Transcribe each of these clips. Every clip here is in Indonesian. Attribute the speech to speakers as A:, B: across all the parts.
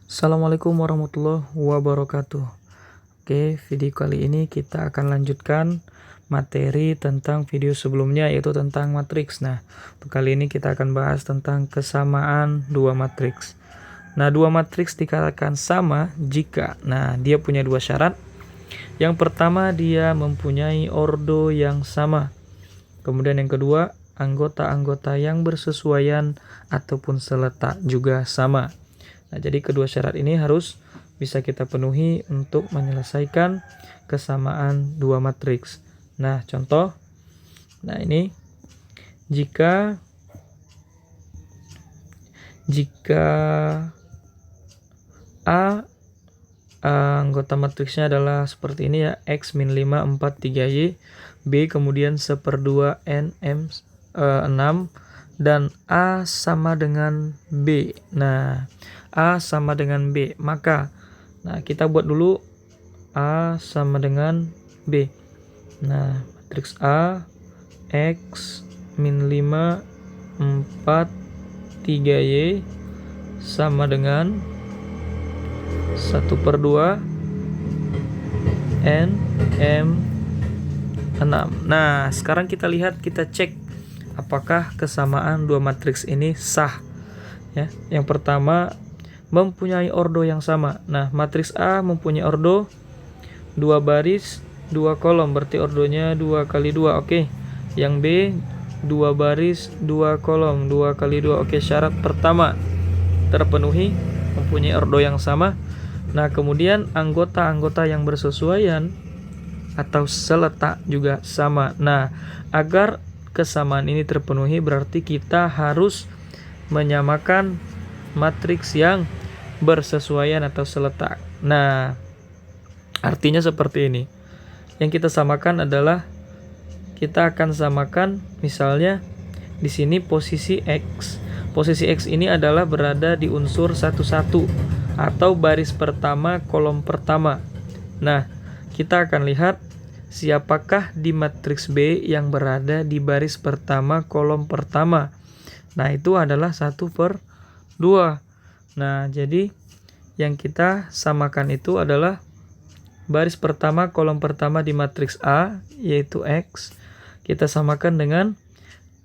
A: Assalamualaikum warahmatullahi wabarakatuh. Oke, video kali ini kita akan lanjutkan materi tentang video sebelumnya, yaitu tentang matriks. Nah, untuk kali ini kita akan bahas tentang kesamaan dua matriks. Nah, dua matriks dikatakan sama jika, dia punya dua syarat. Yang pertama, dia mempunyai ordo yang sama. Kemudian yang kedua, anggota-anggota yang bersesuaian ataupun seletak juga sama. Nah, jadi kedua syarat ini harus bisa kita penuhi untuk menyelesaikan kesamaan dua matriks. Nah, contoh. Nah, ini jika A anggota matriksnya adalah seperti ini ya, X min 5, 4, 3Y, B kemudian 1/2 N, M 6, dan A sama dengan B. Nah, A sama dengan B, maka kita buat dulu A sama dengan B. Nah, matriks A X min 5, 4, 3Y sama dengan 1/2 N, M 6. Nah, sekarang kita cek apakah kesamaan dua matriks ini sah. Ya, yang pertama, mempunyai ordo yang sama. Nah, matriks A mempunyai ordo 2 baris 2 kolom, berarti ordonya 2 kali 2. Oke. Yang B 2 baris 2 kolom, 2 kali 2. Oke, syarat pertama terpenuhi, mempunyai ordo yang sama. Nah, kemudian anggota-anggota yang bersesuaian atau seletak juga sama. Nah, agar kesamaan ini terpenuhi berarti kita harus menyamakan matriks yang bersesuaian atau seletak. Nah, artinya seperti ini. Yang kita samakan adalah kita akan samakan misalnya di sini posisi X. Posisi X ini adalah berada di unsur 11 atau baris pertama kolom pertama. Nah, kita akan lihat siapakah di matriks B yang berada di baris pertama kolom pertama. Nah, itu adalah 1/2. Nah, jadi yang kita samakan itu adalah baris pertama kolom pertama di matriks A, yaitu X. Kita samakan dengan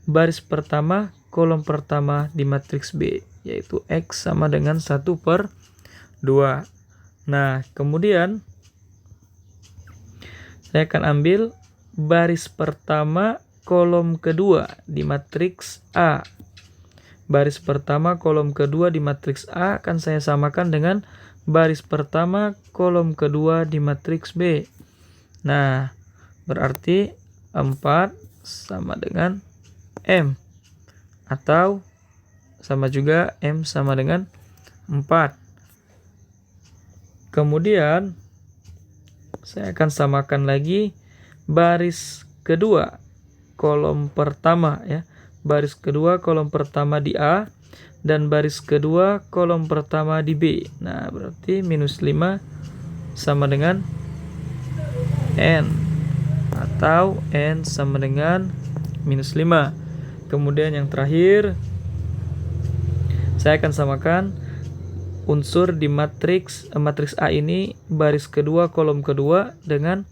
A: baris pertama kolom pertama di matriks B, yaitu X sama dengan 1/2. Nah, kemudian saya akan ambil baris pertama kolom kedua di matriks A. Baris pertama kolom kedua di matriks A akan saya samakan dengan baris pertama kolom kedua di matriks B. Nah, berarti 4 sama dengan M. Atau sama juga M sama dengan 4. Kemudian saya akan samakan lagi baris kedua kolom pertama ya. Baris kedua kolom pertama di A dan baris kedua kolom pertama di B. Nah, berarti minus 5 sama dengan N, atau N sama dengan minus 5. Kemudian yang terakhir, saya akan samakan unsur di matriks A ini, baris kedua kolom kedua dengan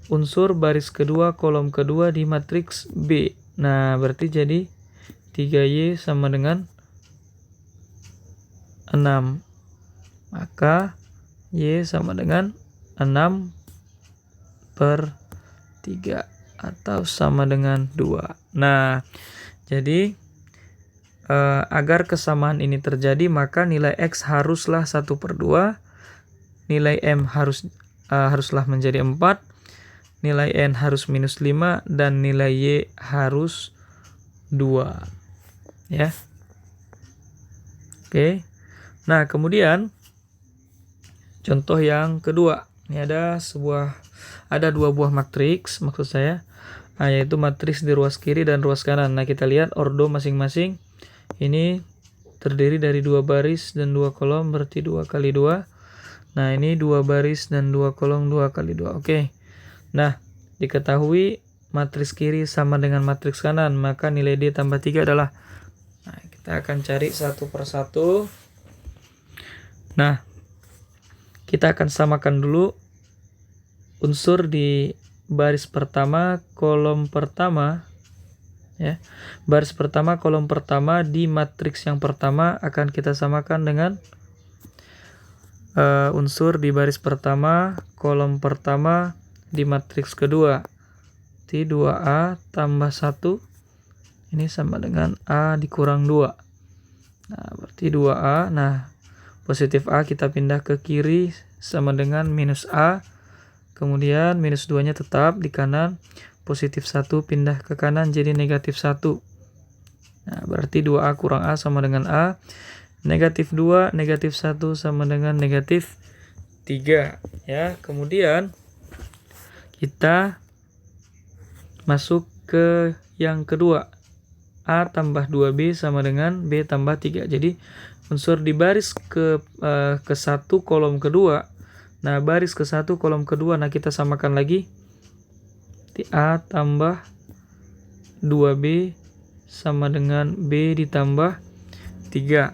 A: unsur baris kedua kolom kedua di matriks B. Nah, berarti jadi 3Y sama dengan 6. Maka Y sama dengan 6/3 atau sama dengan 2. Nah, jadi agar kesamaan ini terjadi, maka nilai X haruslah 1/2, nilai M haruslah menjadi 4, nilai N harus minus 5, dan nilai Y harus 2. Ya. Oke. Nah, kemudian contoh yang kedua. Ini ada dua buah matriks, maksud saya, yaitu matriks di ruas kiri dan ruas kanan. Nah, kita lihat ordo masing-masing. Ini terdiri dari 2 baris dan 2 kolom, berarti 2 kali 2. Nah, ini 2 baris dan 2 kolom, 2 kali 2. Oke. Nah, diketahui matriks kiri sama dengan matriks kanan, maka nilai D tambah 3 adalah. Nah, kita akan cari satu persatu. Nah, kita akan samakan dulu unsur di baris pertama kolom pertama ya. Baris pertama kolom pertama di matriks yang pertama akan kita samakan dengan unsur di baris pertama kolom pertama di matriks kedua. Berarti 2A tambah 1 ini sama dengan A dikurang 2. Nah, berarti 2A. Nah, positif A kita pindah ke kiri sama dengan minus A. Kemudian minus 2-nya tetap di kanan. Positif 1 pindah ke kanan jadi negatif 1. Nah, berarti 2A kurang A sama dengan A. Negatif 2, negatif 1 sama dengan negatif 3. Ya, kemudian kita masuk ke yang kedua. A tambah 2B sama dengan B tambah 3. Jadi unsur di baris ke 1 kolom kedua. Nah, baris ke 1 kolom kedua, nah kita samakan lagi. A tambah 2B sama dengan B ditambah 3.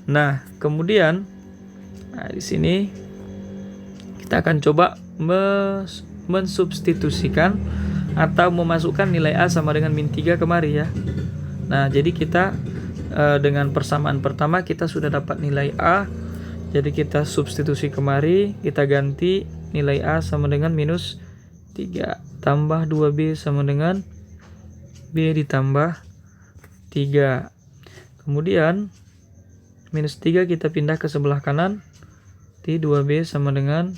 A: Nah, kemudian di sini kita akan coba mensubstitusikan atau memasukkan nilai A sama dengan min 3 kemari ya. Nah, jadi kita dengan persamaan pertama kita sudah dapat nilai A. Jadi kita substitusi kemari, kita ganti nilai A sama dengan minus 3 tambah 2B sama dengan B ditambah 3. Kemudian minus 3 kita pindah ke sebelah kanan. Jadi 2B sama dengan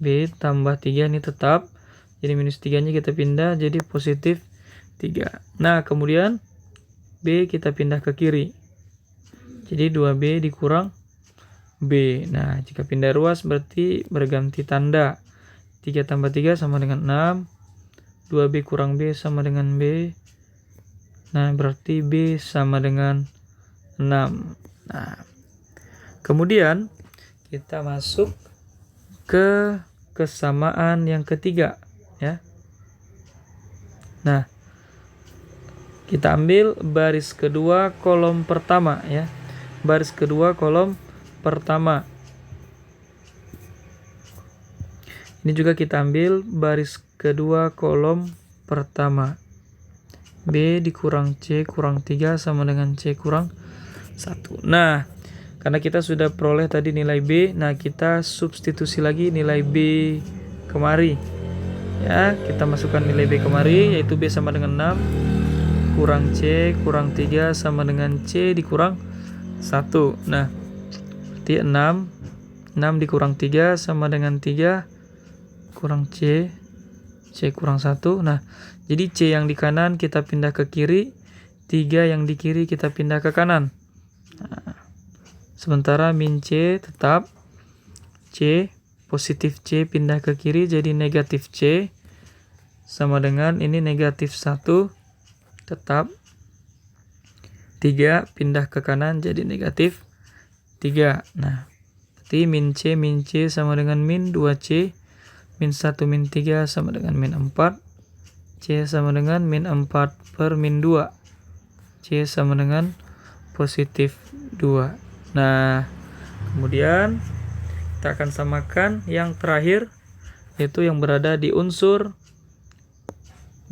A: B tambah 3 ini tetap. Jadi minus 3-nya kita pindah jadi positif 3. Nah, kemudian B kita pindah ke kiri. Jadi 2B dikurang B. Nah, jika pindah ruas berarti berganti tanda. 3 tambah 3 sama dengan 6. 2B kurang B sama dengan B. Nah, berarti B sama dengan 6. Nah, kemudian kita masuk ke kesamaan yang ketiga ya. Nah, kita ambil baris kedua kolom pertama ya. Baris kedua kolom pertama. Ini juga kita ambil baris kedua kolom pertama. B dikurang C kurang 3 sama dengan C kurang 1. Nah, karena kita sudah peroleh tadi nilai B, nah kita substitusi lagi nilai B kemari. Ya, kita masukkan nilai B kemari, yaitu B sama dengan 6 kurang C kurang 3 sama dengan C dikurang 1. Nah, berarti 6 dikurang 3 sama dengan 3 kurang C kurang 1. Nah, jadi C yang di kanan kita pindah ke kiri, 3 yang di kiri kita pindah ke kanan. Nah, sementara min C tetap, C positif C pindah ke kiri jadi negatif C sama dengan ini negatif 1 tetap, 3 pindah ke kanan jadi negatif 3. Nah, berarti min C sama dengan min 2C, min 1 min 3 sama dengan min 4, C sama dengan min 4 per min 2, C sama dengan positif 2. Nah, kemudian kita akan samakan yang terakhir, yaitu yang berada di unsur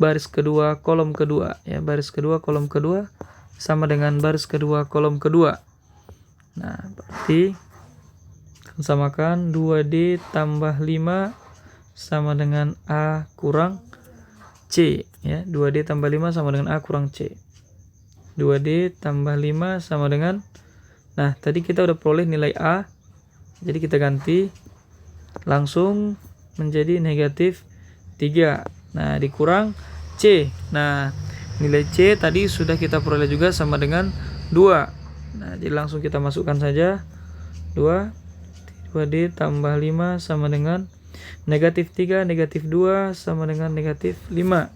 A: baris kedua kolom kedua ya. Baris kedua kolom kedua sama dengan baris kedua kolom kedua. Nah, berarti akan samakan 2D tambah 5 sama dengan A kurang C ya. 2D tambah 5 sama dengan A kurang C. 2D tambah 5 sama dengan, nah tadi kita udah peroleh nilai A, jadi kita ganti langsung menjadi negatif 3. Nah, dikurang C. Nah, nilai C tadi sudah kita peroleh juga sama dengan 2. Nah, jadi langsung kita masukkan saja 2D tambah 5 sama dengan negatif 3, negatif 2 sama dengan negatif 5.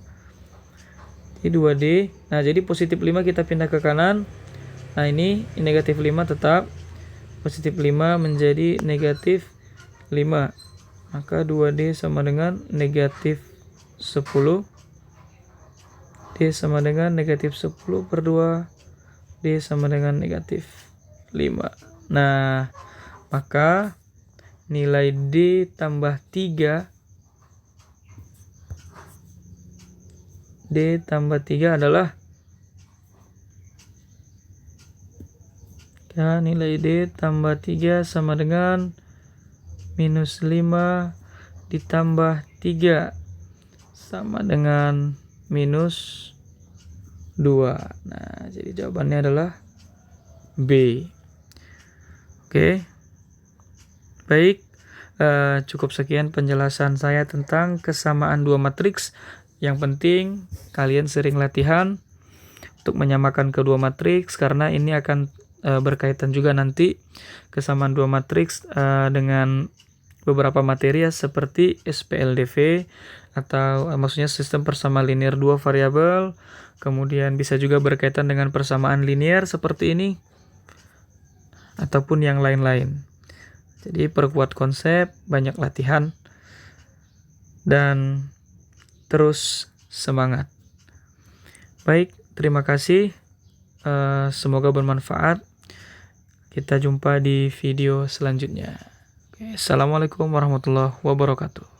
A: Jadi 2D. Nah, jadi positif 5 kita pindah ke kanan. Nah, ini negatif 5 tetap. Positif 5 menjadi negatif 5. Maka 2D sama dengan negatif 10. D sama dengan negatif 10 per 2. D sama dengan negatif 5. Nah, maka nilai D tambah 3 adalah ya, nilai D tambah 3 sama dengan minus 5 ditambah 3 sama dengan minus 2. Nah, jadi jawabannya adalah B. Oke. Baik, cukup sekian penjelasan saya tentang kesamaan dua matriks. Yang penting kalian sering latihan untuk menyamakan kedua matriks, karena ini akan berkaitan juga nanti kesamaan dua matriks dengan beberapa materi ya, seperti SPLDV atau maksudnya sistem persamaan linear dua variabel. Kemudian bisa juga berkaitan dengan persamaan linear seperti ini ataupun yang lain-lain. Jadi perkuat konsep, banyak latihan, dan terus semangat. Baik, terima kasih. Semoga bermanfaat. Kita jumpa di video selanjutnya. Oke, Assalamualaikum warahmatullahi wabarakatuh.